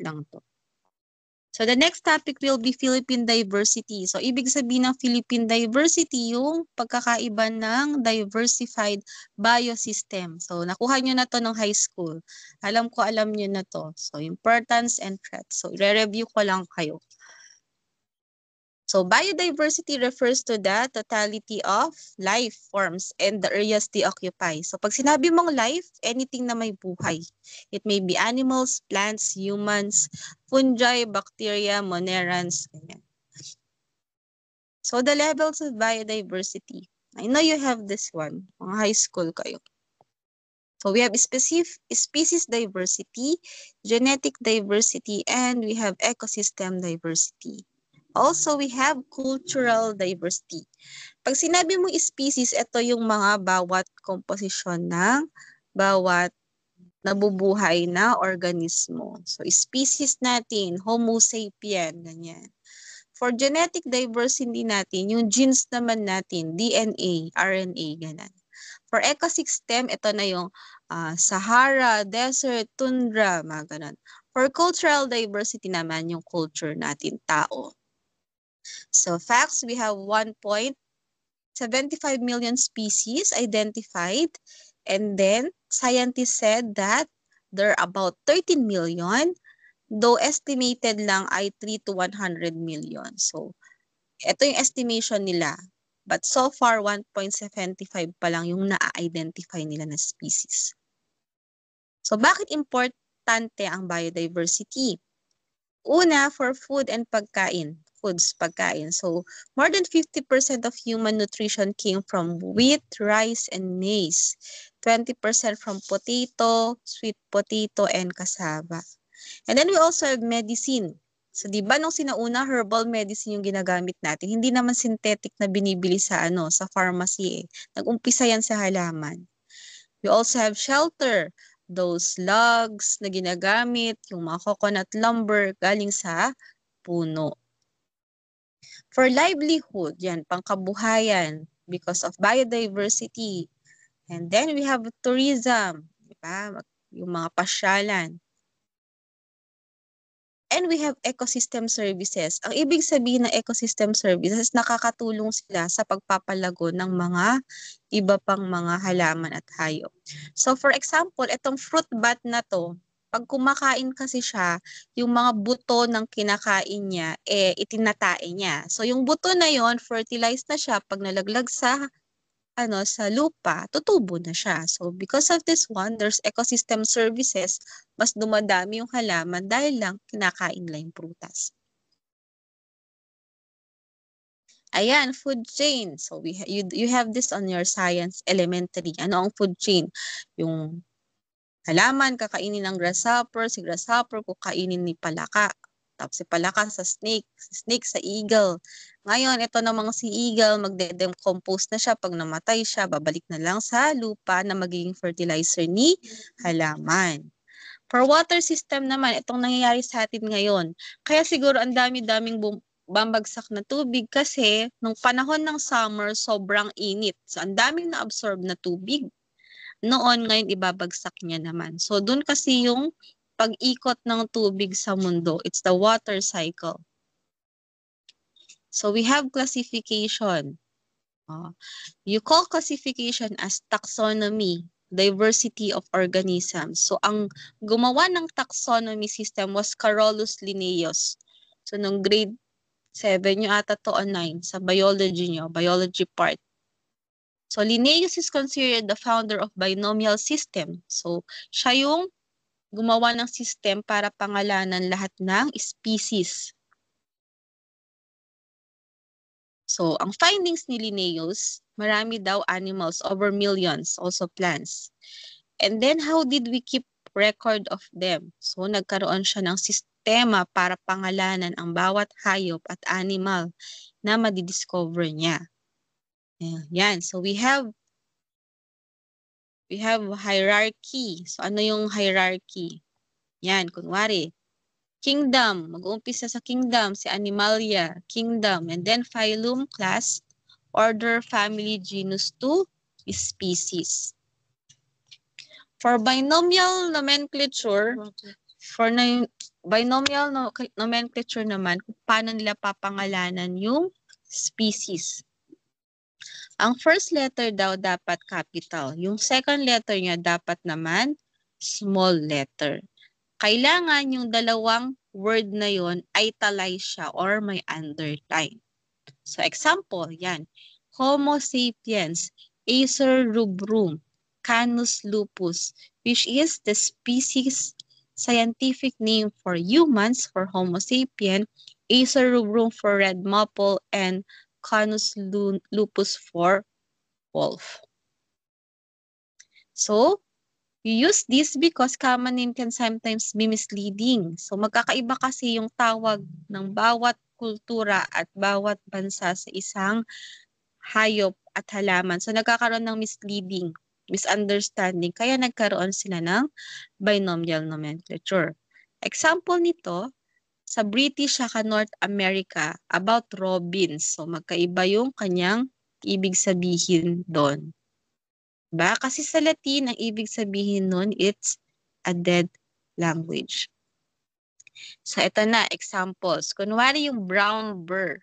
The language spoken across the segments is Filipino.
lang to. So the next topic will be Philippine diversity. So ibig sabihin ng Philippine diversity yung pagkakaiba ng diversified biosystem. So nakuha nyo na to ng high school. Alam nyo na to. So importance and threats. So i-review ko lang kayo. So biodiversity refers to the totality of life forms and the areas they occupy. So pag sinabi mong life, anything na may buhay. It may be animals, plants, humans, fungi, bacteria, monerans, ganyan. So the levels of biodiversity. I know you have this one. Mga high school kayo. So we have species diversity, genetic diversity, and we have ecosystem diversity. Also, we have cultural diversity. Pag sinabi mo species, ito yung mga bawat komposisyon ng bawat nabubuhay na organismo. So, species natin, Homo sapien, ganyan. For genetic diversity natin, yung genes naman natin, DNA, RNA, ganyan. For ecosystem, ito na yung Sahara, desert, tundra, mga ganun. For cultural diversity naman, yung culture natin, tao. So facts, we have 1.75 million species identified. And then scientists said that there are about 13 million, though estimated lang ay 3 to 100 million. So ito yung estimation nila. But so far, 1.75 pa lang yung na-identify nila na species. So bakit importante ang biodiversity? Una, for food and pagkain. Pagkain. So, more than 50% of human nutrition came from wheat, rice, and maize. 20% from potato, sweet potato, and cassava. And then we also have medicine. So, di ba nung sinauna, herbal medicine yung ginagamit natin. Hindi naman synthetic na binibili sa sa pharmacy eh. Nag-umpisa yan sa halaman. We also have shelter. Those logs na ginagamit, yung mga coconut lumber galing sa puno. For livelihood, yan, pangkabuhayan because of biodiversity. And then we have tourism, diba? Yung mga pasyalan. And we have ecosystem services. Ang ibig sabihin ng ecosystem services, nakakatulong sila sa pagpapalago ng mga iba pang mga halaman at hayop. So for example, itong fruit bat na to, pag kumakain kasi siya, yung mga buto ng kinakain niya, itinatae niya. So yung buto na yon, fertilized na siya, pag nalaglag sa sa lupa, tutubo na siya. So because of this one, there's ecosystem services, mas dumadami yung halaman dahil lang kinakain lang yung prutas. Ayan, food chain. So you have this on your science elementary. Ano ang food chain? Yung halaman, kakainin ng grasshopper, si grasshopper kakainin ni palaka. Tapos si palaka sa snake, si snake sa eagle. Ngayon, ito namang si eagle, magde-decompose na siya. Pag namatay siya, babalik na lang sa lupa na magiging fertilizer ni halaman. For water system naman, itong nangyayari sa atin ngayon. Kaya siguro ang dami-daming bambagsak na tubig kasi nung panahon ng summer, sobrang init. So, ang daming na-absorb na tubig. Noon, ngayon ibabagsak niya naman. So, dun kasi yung pag-ikot ng tubig sa mundo. It's the water cycle. So, we have classification. You call classification as taxonomy, diversity of organisms. So, ang gumawa ng taxonomy system was Carolus Linnaeus. So, nung grade 7 nyo ata to o 9 sa biology nyo, biology part. So, Linnaeus is considered the founder of binomial system. So, siya yung gumawa ng system para pangalanan lahat ng species. So, ang findings ni Linnaeus, marami daw animals, over millions, also plants. And then, how did we keep record of them? So, nagkaroon siya ng sistema para pangalanan ang bawat hayop at animal na madidiscover niya. Yan. So, we have hierarchy. So, ano yung hierarchy? Yan, kunwari, kingdom, mag-uumpisa sa kingdom, si Animalia, kingdom, and then phylum, class, order, family, genus, to species. For binomial nomenclature, binomial nomenclature naman, kung paano nila papangalanan yung species. Ang first letter daw dapat capital. Yung second letter niya dapat naman small letter. Kailangan yung dalawang word na yon italize siya or may underline. So example, yan. Homo sapiens, Acer rubrum, Canis lupus, which is the species scientific name for humans for Homo sapien, Acer rubrum for red maple, and Canis lupus for wolf. So, you use this because common name can sometimes be misleading. So, magkakaiba kasi yung tawag ng bawat kultura at bawat bansa sa isang hayop at halaman. So, nagkakaroon ng misleading, misunderstanding. Kaya nagkaroon sila ng binomial nomenclature. Example nito, sa British at North America, about robins. So, magkaiba yung kanyang ibig sabihin doon. Diba? Kasi sa Latin, ang ibig sabihin nun, it's a dead language. So, ito na, examples. Kunwari yung brown bear.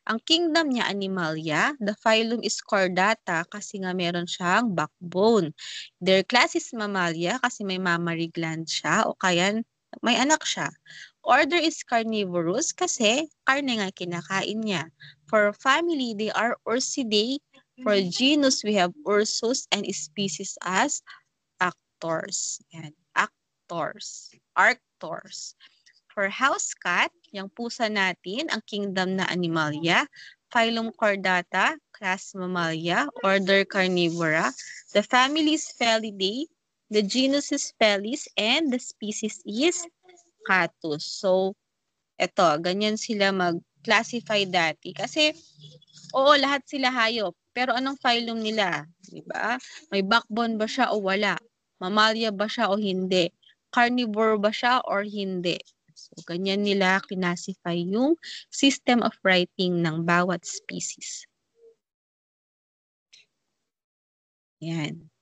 Ang kingdom niya, Animalia. The phylum is Chordata kasi nga meron siyang backbone. Their class is Mammalia kasi may mammary gland siya o kaya may anak siya. Order is Carnivorous kasi karne nga kinakain niya. For family, they are Ursidae. For genus, we have Ursus and species as Arctors. Yan. Arctors. For house cat, yung pusa natin, ang kingdom na Animalia, phylum Chordata, class Mammalia, order Carnivora. The family is Felidae, the genus is Felis, and the species is Catus. So, eto, ganyan sila mag-classify dati. Kasi, oo, lahat sila hayop. Pero anong phylum nila? Diba? May backbone ba siya o wala? Mammalia ba siya o hindi? Carnivore ba siya or hindi? So, ganyan nila classify yung system of writing ng bawat species. Yan.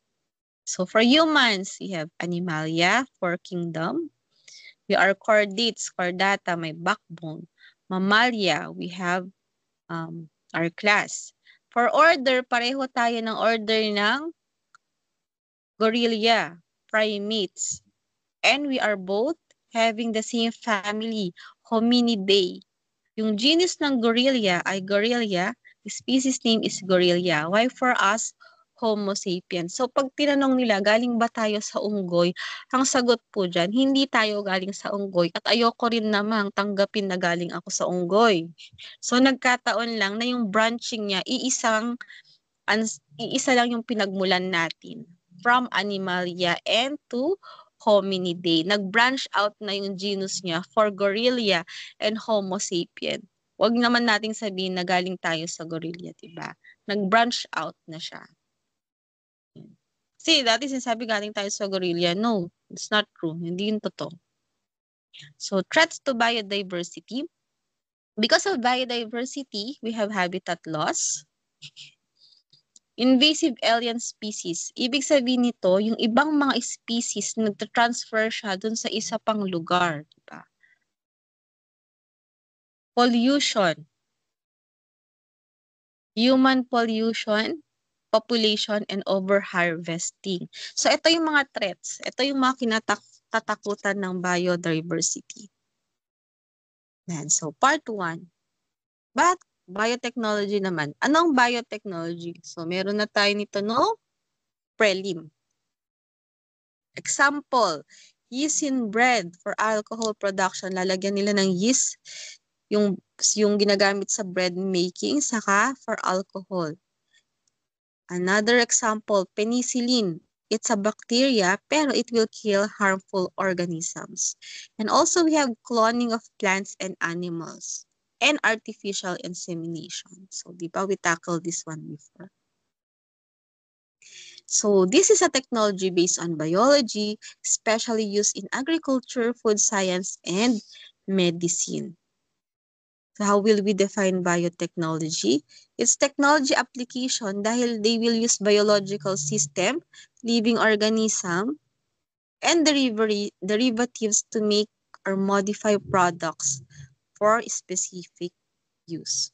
So, for humans, we have Animalia for kingdom. We are chordates, chordata, may backbone. Mammalia, we have our class. For order, pareho tayo ng order ng Gorilla, primates. And we are both having the same family, Hominidae. Yung genus ng gorilla ay Gorilla, species name is Gorilla. Why for us, Homo sapiens? So pag tinanong nila, galing ba tayo sa unggoy? Ang sagot po dyan, hindi tayo galing sa unggoy. At ayoko rin namang tanggapin na galing ako sa unggoy. So nagkataon lang na yung branching niya, iisa lang yung pinagmulan natin. From Animalia and to Hominidae. Nag-branch out na yung genus niya for Gorilla and Homo sapien. Huwag naman nating sabihin na galing tayo sa gorilla, diba? Nag-branch out na siya. See, dati sinasabi galing tayo sa gorilla. No, it's not true. Hindi yun totoo. So, threats to biodiversity. Because of biodiversity, we have habitat loss. Invasive alien species. Ibig sabihin nito, yung ibang mga species nagta-transfer siya dun sa isa pang lugar. Diba? Pollution. Human pollution, population, and overharvesting. So, ito yung mga threats. Ito yung mga kinatatakutan ng biodiversity. Yan. So, part 1. But, biotechnology naman. Anong biotechnology? So, meron na tayo nito, no? Prelim. Example, yeast in bread for alcohol production. Lalagyan nila ng yeast, yung ginagamit sa bread making, saka for alcohol. Another example, penicillin. It's a bacteria, pero it will kill harmful organisms. And also, we have cloning of plants and animals and artificial insemination. So, di ba we tackled this one before? So, this is a technology based on biology, especially used in agriculture, food science, and medicine. So, how will we define biotechnology? It's technology application dahil they will use biological system, living organism, and derivatives to make or modify products for specific use.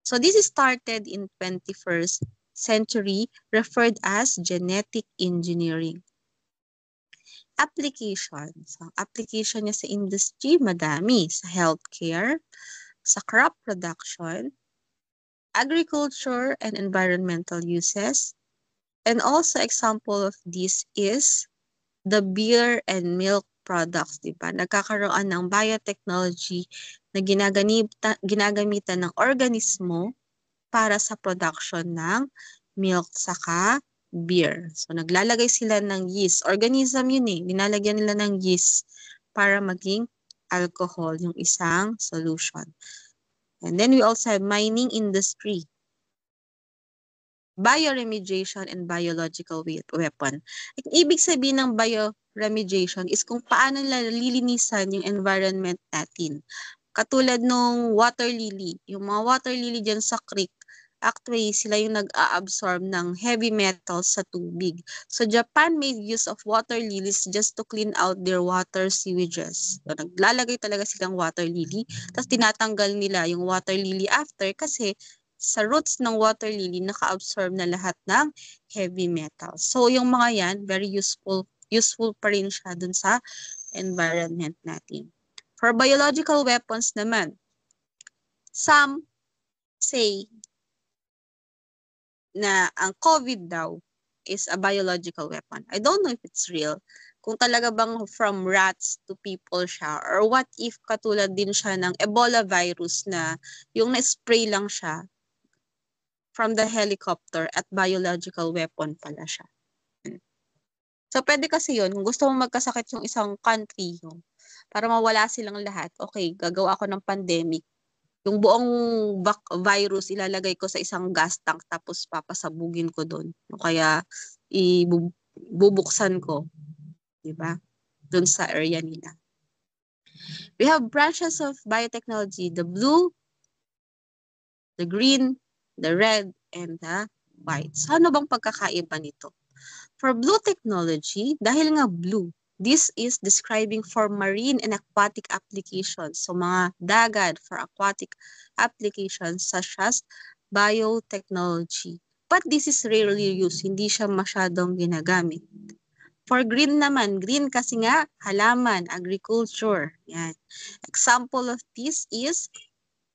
So this started in 21st century, referred as genetic engineering. Applications. Ang application niya sa industry, madami. Sa healthcare, sa crop production, agriculture and environmental uses. And also example of this is the beer and milk products, di ba? Nagkakaroon ng biotechnology na ginagamitan ng organismo para sa production ng milk saka beer. So naglalagay sila ng yeast. Organism yun eh. Nilalagyan nila ng yeast para maging alcohol, yung isang solution. And then we also have mining industry, bioremediation and biological weapon. Ibig sabihin ng bioremediation is kung paano lilinisan yung environment natin. Katulad nung water lily. Yung mga water lily dyan sa creek, actually sila yung nag-a-absorb ng heavy metals sa tubig. So Japan made use of water lilies just to clean out their water sewages. So naglalagay talaga silang water lily, tapos tinatanggal nila yung water lily after kasi sa roots ng water lily, naka-absorb na lahat ng heavy metals. So, yung mga yan, very useful pa rin siya dun sa environment natin. For biological weapons naman, some say na ang COVID daw is a biological weapon. I don't know if it's real. Kung talaga bang from rats to people siya, or what if katulad din siya ng Ebola virus na yung na-spray lang siya from the helicopter at biological weapon pala siya. So, pwede kasi yun, kung gusto mo magkasakit yung isang country, no, para mawala silang lahat, okay, gagawa ako ng pandemic. Yung buong virus, ilalagay ko sa isang gas tank, tapos papasabugin ko doon. O kaya, bubuksan ko, di ba? Doon sa area nila. We have branches of biotechnology, the blue, the green, the red, and the white. So, ano bang pagkakaiba nito? For blue technology, dahil nga blue, this is describing for marine and aquatic applications. So, mga dagat for aquatic applications such as biotechnology. But this is rarely used. Hindi siya masyadong ginagamit. For green naman, green kasi nga halaman, agriculture. Yan. Example of this is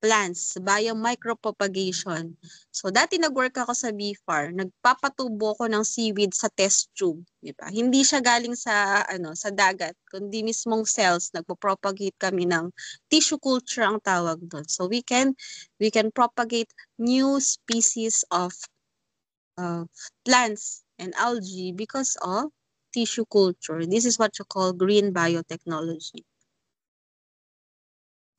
plants, biomicropropagation. So, dati nag-work ako sa BFAR, nagpapatubo ko ng seaweed sa test tube. Diba? Hindi siya galing sa, sa dagat, kundi mismong cells, nagpo-propagate kami ng tissue culture ang tawag doon. So, we can propagate new species of plants and algae because of tissue culture. This is what you call green biotechnology.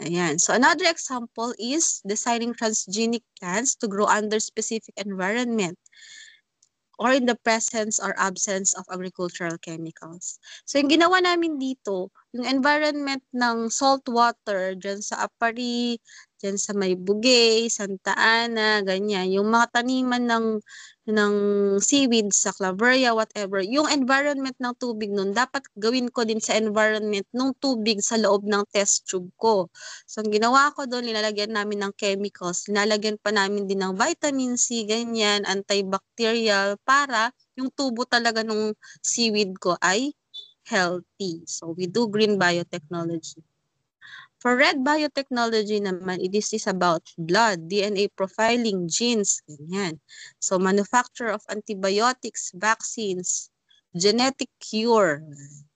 Ayan. So another example is designing transgenic plants to grow under specific environment or in the presence or absence of agricultural chemicals. So yung ginawa namin dito, yung environment ng salt water dyan sa Apari, dyan sa may Bugay, Santa Ana, ganyan, yung mga taniman ng seaweed sa Claveria, whatever, yung environment ng tubig nun, dapat gawin ko din sa environment ng tubig sa loob ng test tube ko. So, ang ginawa ko doon, nilalagyan namin ng chemicals, nilalagyan pa namin din ng vitamin C, ganyan, antibacterial, para yung tubo talaga ng seaweed ko ay healthy. So, we do green biotechnology. For red biotechnology naman, it is about blood, DNA profiling, genes, ganyan. So, manufacture of antibiotics, vaccines, genetic cure,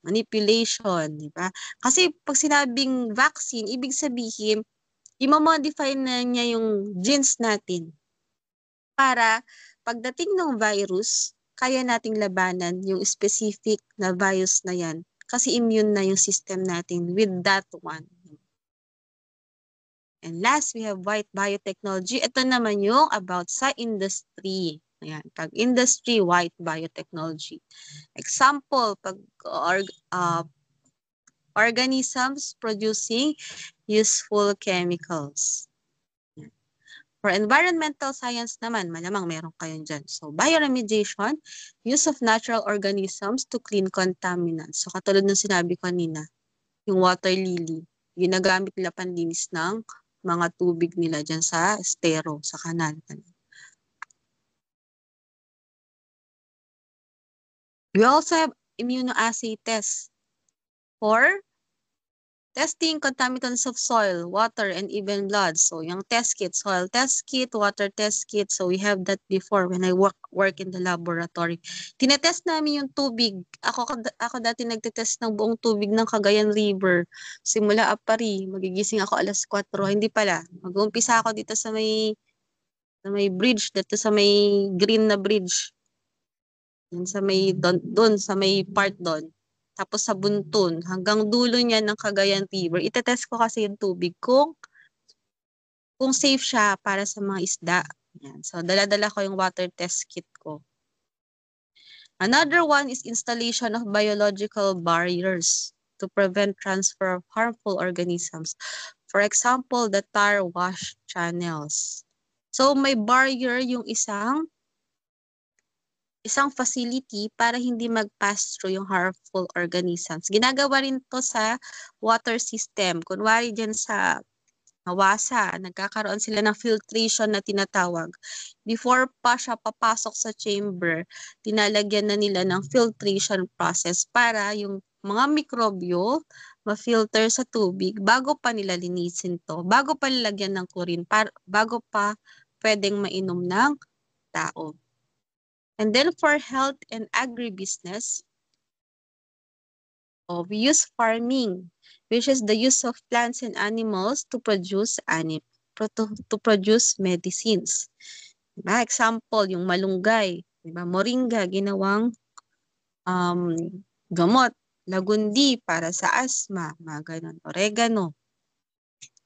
manipulation, di ba? Kasi pag sinabing vaccine, ibig sabihin, i-modify na niya yung genes natin para pagdating ng virus, kaya nating labanan yung specific na virus na yan kasi immune na yung system natin with that one. And last, we have white biotechnology. Ito naman yung about sa industry. Ayan, pag industry, white biotechnology. Example, pag organisms producing useful chemicals. Ayan. For environmental science naman, malamang meron kayo dyan. So, bioremediation, use of natural organisms to clean contaminants. So, katulad ng sinabi ko kanina, yung water lily. Ginagamit nila panlinis ng mga tubig nila dyan sa estero, sa kanal. We also have immunoassay tests for testing contaminants of soil, water, and even blood. So, yung test kit, soil test kit, water test kit. So, we have that before when I work in the laboratory. Tinetest namin yung tubig. Ako dati nagtetest ng buong tubig ng Cagayan River. Simula Apari, magigising ako alas 4. Hindi pala. Mag-uumpisa ako dito sa may bridge, dito sa may green na bridge. Yun sa may doon sa may part doon. Tapos sa Buntun, hanggang dulo niya ng Cagayan River. Itetest ko kasi yung tubig kung safe siya para sa mga isda. Yan. So, dala-dala ko yung water test kit ko. Another one is installation of biological barriers to prevent transfer of harmful organisms. For example, the tar wash channels. So, may barrier yung isang facility para hindi mag-pass through yung harmful organisms. Ginagawa rin to sa water system. Kunwari dyan sa Nawasa, nagkakaroon sila ng filtration na tinatawag. Before pa siya papasok sa chamber, tinalagyan na nila ng filtration process para yung mga mikrobyo ma-filter sa tubig bago pa nila linisin to, bago pa nilagyan ng chlorine, bago pa pwedeng mainom ng tao. And then for health and agribusiness, we use farming, which is the use of plants and animals to produce medicines. Diba? Example, yung malunggay, diba? Moringa, ginawang gamot. Lagundi para sa asthma, mga ganun. Oregano.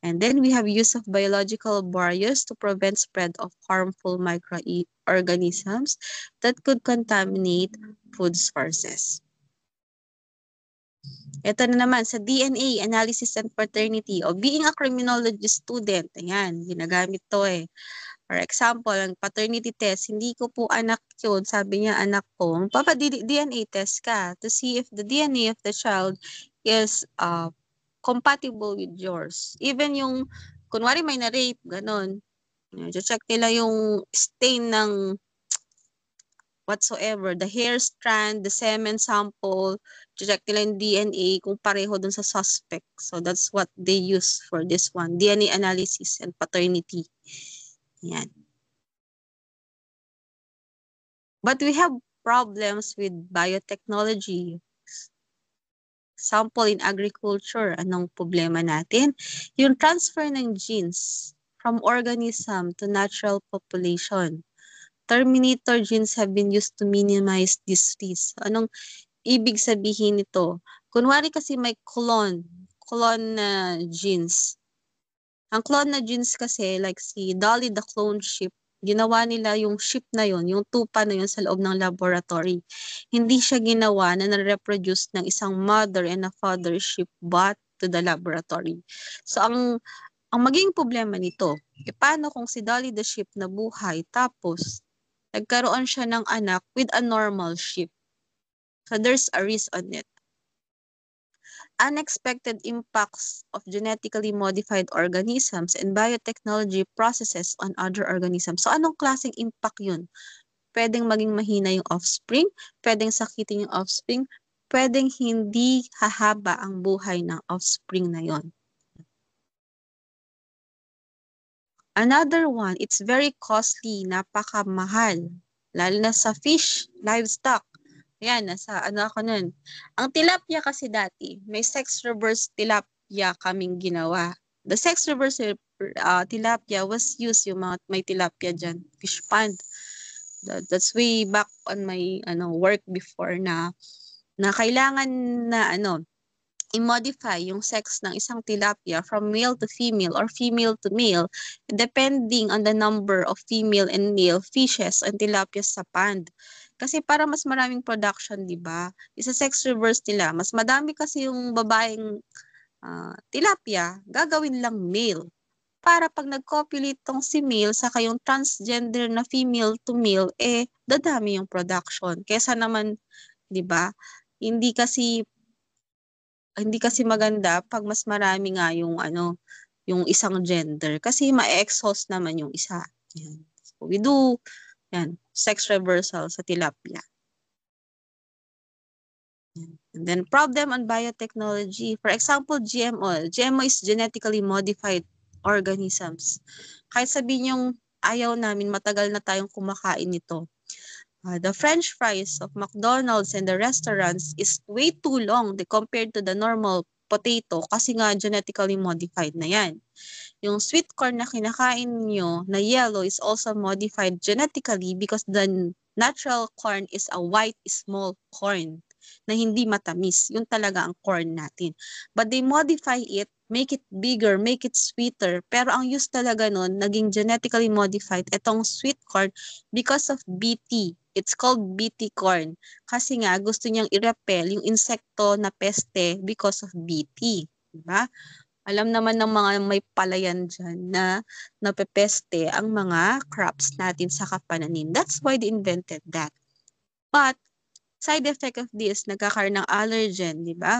And then we have use of biological barriers to prevent spread of harmful microorganisms that could contaminate food sources. Ito na naman sa DNA, analysis and paternity, o being a criminology student. Ayan, ginagamit to eh. For example, ang paternity test, hindi ko po anak yun. Sabi niya, anak ko, DNA test ka to see if the DNA of the child is compatible with yours. Even yung, kunwari may na-rape, ganon. Check nila yung stain ng whatsoever, the hair strand, the semen sample, check nila yung DNA kung pareho dun sa suspect. So that's what they use for this one, DNA analysis and paternity. Yan. But we have problems with biotechnology. Example, in agriculture, anong problema natin? Yung transfer ng genes from organism to natural population. Terminator genes have been used to minimize this risk. Anong ibig sabihin nito? Kunwari kasi may clone na genes. Ang clone na genes kasi, like si Dolly the clone sheep, ginawa nila yung sheep na yon, yung tupa na yon sa loob ng laboratory. Hindi siya ginawa na na-reproduce ng isang mother and a father sheep but to the laboratory. So ang magiging problema nito, paano kung si Dolly the sheep nabuhay tapos nagkaroon siya ng anak with a normal sheep? So there's a risk on it. Unexpected impacts of genetically modified organisms and biotechnology processes on other organisms. So anong klaseng impact yun? Pwedeng maging mahina yung offspring, pwedeng sakitin yung offspring, pwedeng hindi hahaba ang buhay ng offspring na yon. Another one, it's very costly, napakamahal, lalo na sa fish, livestock. Yan, nasa ano ako nun. Ang tilapia kasi dati, may sex reverse tilapia kaming ginawa. The sex reverse tilapia was used, yung mga may tilapia dyan, fish pond. That's way back on my work before na kailangan na i-modify yung sex ng isang tilapia from male to female or female to male depending on the number of female and male fishes and tilapia sa pond. Kasi para mas maraming production, di ba? Isa sex reverse nila. Mas madami kasi yung babaeng tilapia, gagawin lang male. Para pag nag-copulate tong si male sa kayong transgender na female to male, dadami yung production. Kesa naman, di ba? Hindi kasi hindi kasi maganda pag mas marami nga yung yung isang gender kasi ma-exhaust naman yung isa. Yan. So we do sex reversal sa tilapia. And then problem on biotechnology. For example, GMO. GMO is genetically modified organisms. Kahit sabihin yung ayaw namin, matagal na tayong kumakain nito. The French fries of McDonald's and the restaurants is way too long compared to the normal potato kasi nga genetically modified na yan. Yung sweet corn na kinakain nyo na yellow is also modified genetically because the natural corn is a white small corn na hindi matamis. Yun talaga ang corn natin. But they modify it, make it bigger, make it sweeter. Pero ang use talaga nun, naging genetically modified, itong sweet corn because of BT. It's called BT corn. Kasi nga, gusto niyang i-repel yung insekto na peste because of BT. Diba? Alam naman ng mga may palayan dyan na napepeste ang mga crops natin sa kapananim. That's why they invented that. But, side effect of this, nagkakaroon ng allergen, di ba?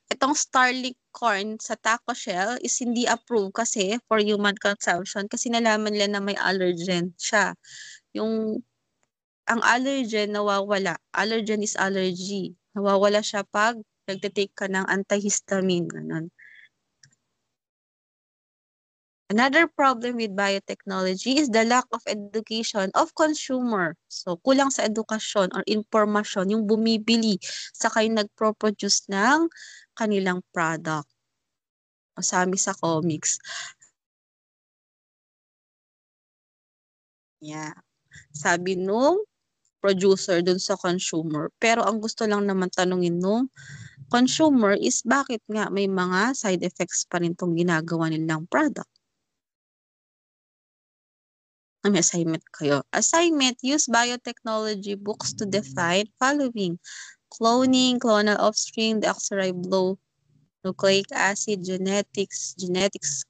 Itong Starlink corn sa taco shell is hindi approved kasi for human consumption kasi nalaman nila na may allergen siya. Ang allergen nawawala. Allergen is allergy. Nawawala siya pag nagtitake ka ng antihistamine. Ganun. Another problem with biotechnology is the lack of education of consumer. So, kulang sa edukasyon or impormasyon yung bumibili sa kayo nagpo-produce ng kanilang product. O sabi sa comics. Yeah. Sabi nung producer dun sa consumer. Pero ang gusto lang naman tanungin nung consumer is bakit nga may mga side effects pa rin tong ginagawa nilang product. May assignment kayo. Assignment, use biotechnology books to define following. Cloning, clonal offspring, deoxyribonucleic acid, genetics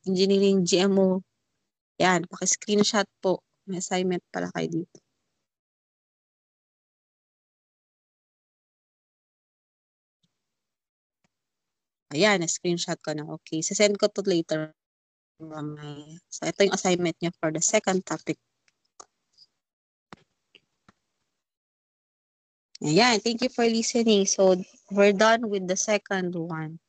engineering, GMO. Yan, paki-screenshot po. May assignment pala kayo dito. Ayan, screenshot ko na. Okay, sasend ko to later. So, ito yung assignment niya for the second topic. Ayan, thank you for listening. So, we're done with the second one.